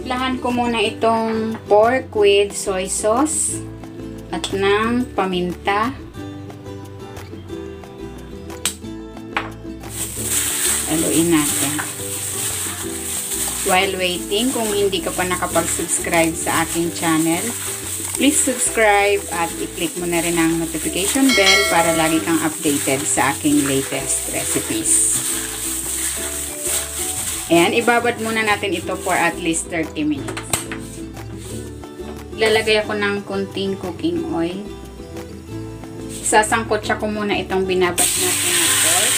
Timplahan ko muna itong pork with soy sauce at ng paminta. Haluin natin. While waiting, kung hindi ka pa nakapag-subscribe sa aking channel, please subscribe at i-click mo na rin ang notification bell para lagi kang updated sa aking latest recipes. Ayan, ibabad muna natin ito for at least 30 minutes. Lalagay ako ng kunting cooking oil. Sasangkot siya ko muna itong binabad natin na pork.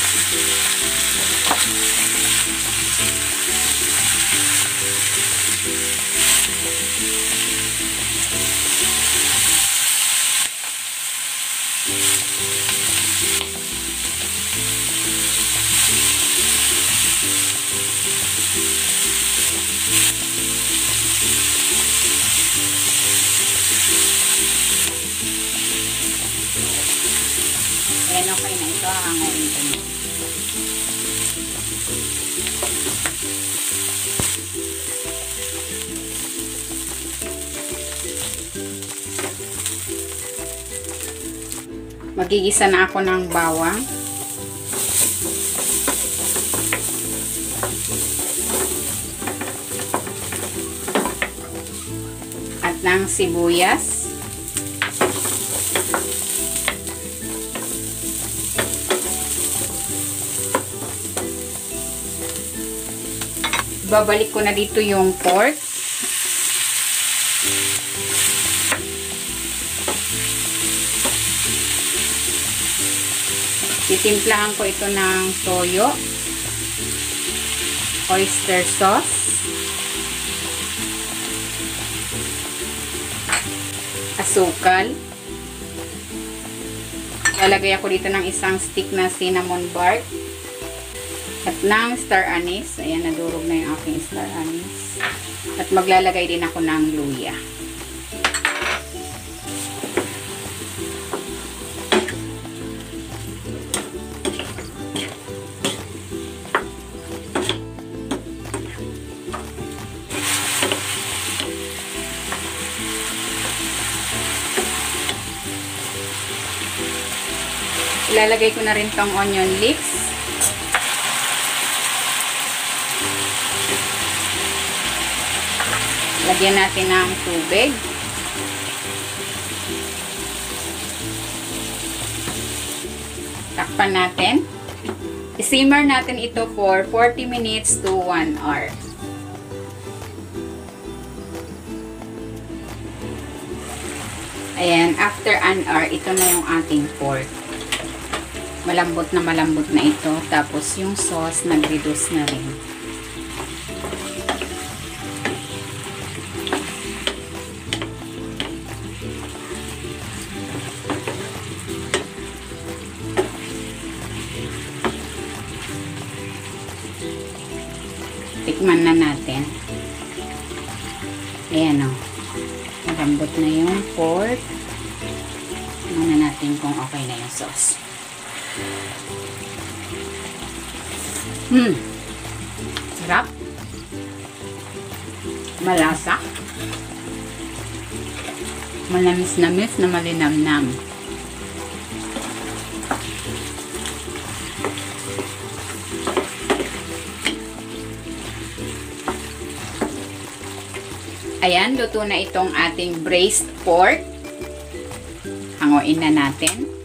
Ayan, okay na ito. Hanguin ko na. Magigisa na ako ng bawang. At ng sibuyas. Babalik ko na dito yung pork. Titimplahan ko ito ng toyo, oyster sauce, asukal. Lalagay ako dito ng isang stick na cinnamon bark. At ng star anise. Ayan, nadurog na yung aking star anise. At maglalagay din ako ng luya. Ilalagay ko na rin tong onion leeks. Lagyan natin ng tubig. Takpan natin. I-simmer natin ito for 40 minutes to 1 hour. Ayan, after an hour, ito na yung ating pork. Malambot na ito. Tapos yung sauce, nag-reduce na rin. Tikman na natin. Ayan o. Malambot na yung pork. Tingnan na natin kung okay na yung sauce. Sarap. Malasa. Manamis-namis na malinamnam. Ayan, luto na itong ating braised pork. Hanguin na natin.